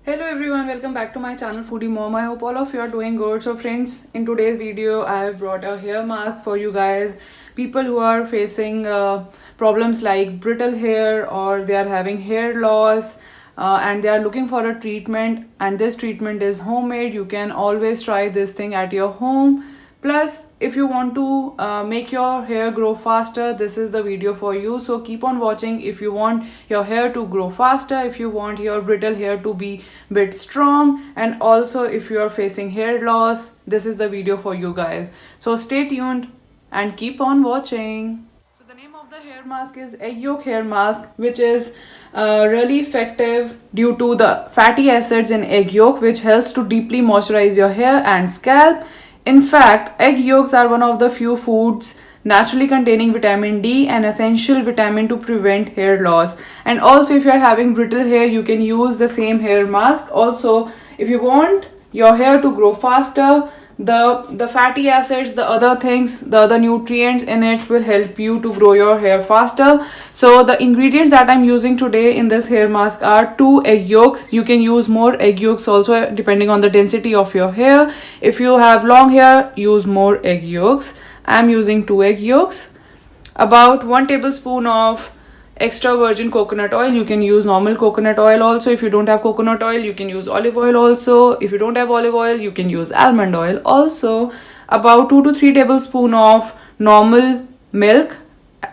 Hello everyone, welcome back to my channel Foodie Mom. I hope all of you are doing good. So friends, in today's video I have brought a hair mask for you guys, people who are facing problems like brittle hair or they are having hair loss and they are looking for a treatment, and this treatment is homemade. You can always try this thing at your home. Plus, if you want to make your hair grow faster, this is the video for you. So keep on watching if you want your hair to grow faster, if you want your brittle hair to be bit strong, and also if you are facing hair loss, this is the video for you guys. So stay tuned and keep on watching. So the name of the hair mask is egg yolk hair mask, which is really effective due to the fatty acids in egg yolk, which helps to deeply moisturize your hair and scalp. In fact, egg yolks are one of the few foods naturally containing vitamin D, an essential vitamin to prevent hair loss. And also, if you are having brittle hair, you can use the same hair mask. Also, if you want your hair to grow faster, the fatty acids, the other things, the other nutrients in it will help you to grow your hair faster. So the ingredients that I'm using today in this hair mask are 2 egg yolks. You can use more egg yolks also depending on the density of your hair. If you have long hair, use more egg yolks. I'm using 2 egg yolks. About 1 tablespoon of extra virgin coconut oil. You can use normal coconut oil also. If you don't have coconut oil, you can use olive oil also. If you don't have olive oil, you can use almond oil also. About 2 to 3 tablespoon of normal milk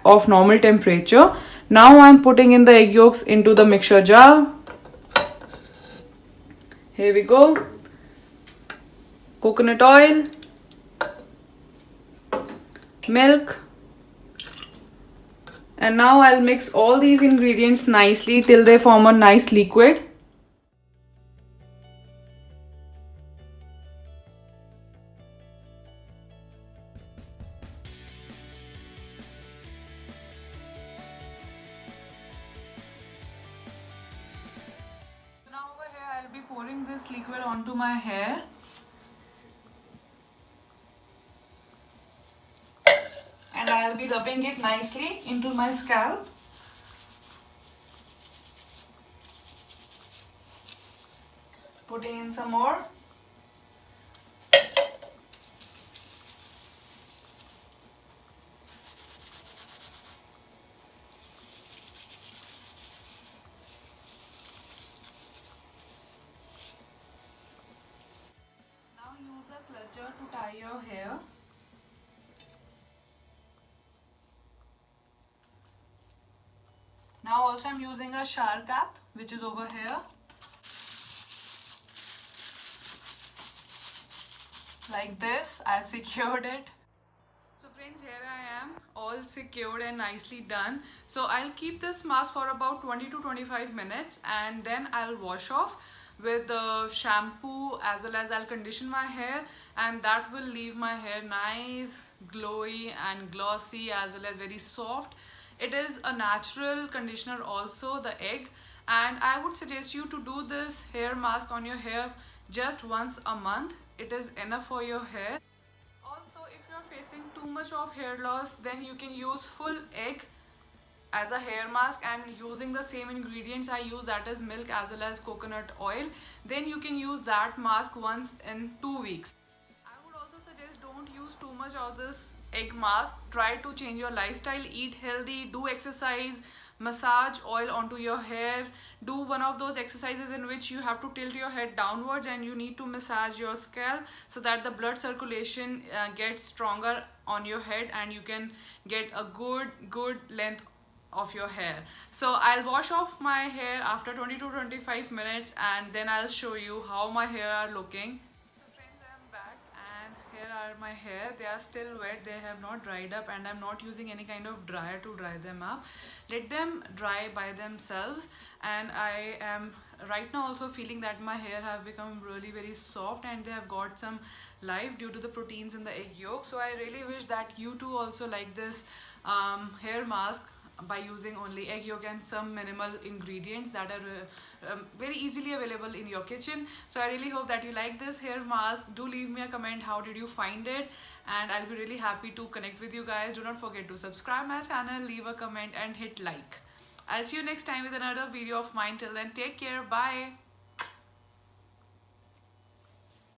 of normal temperature. Now I'm putting in the egg yolks into the mixture jar. Here we go. Coconut oil, milk, and now I'll mix all these ingredients nicely till they form a nice liquid. Now over here I'll be pouring this liquid onto my hair. And I'll be rubbing it nicely into my scalp. Putting in some more. Now use a clutcher to tie your hair. Now also I'm using a shower cap, which is over here. Like this, I've secured it. So friends, here I am, all secured and nicely done. So I'll keep this mask for about 20 to 25 minutes and then I'll wash off with the shampoo, as well as I'll condition my hair, and that will leave my hair nice, glowy and glossy, as well as very soft. It is a natural conditioner also, the egg, and I would suggest you to do this hair mask on your hair just once a month. It is enough for your hair. Also, if you are facing too much of hair loss, then you can use full egg as a hair mask, and using the same ingredients I use, that is milk as well as coconut oil, then you can use that mask once in 2 weeks. I would also suggest don't use too much of this egg mask. Try to change your lifestyle, eat healthy, do exercise, massage oil onto your hair, do one of those exercises in which you have to tilt your head downwards and you need to massage your scalp so that the blood circulation gets stronger on your head and you can get a good length of your hair. So I'll wash off my hair after 20 to 25 minutes and then I'll show you how my hair are looking. Here are my hair. They are still wet, they have not dried up, and I'm not using any kind of dryer to dry them up. Let them dry by themselves, and I am right now also feeling that my hair have become really very soft and they have got some life due to the proteins in the egg yolk. So I really wish that you too also like this hair mask by using only egg yolk and some minimal ingredients that are very easily available in your kitchen. So I really hope that you like this hair mask. Do leave me a comment, how did you find it, and I'll be really happy to connect with you guys. Do not forget to subscribe my channel, leave a comment and hit like. I'll see you next time with another video of mine. Till then, take care. Bye.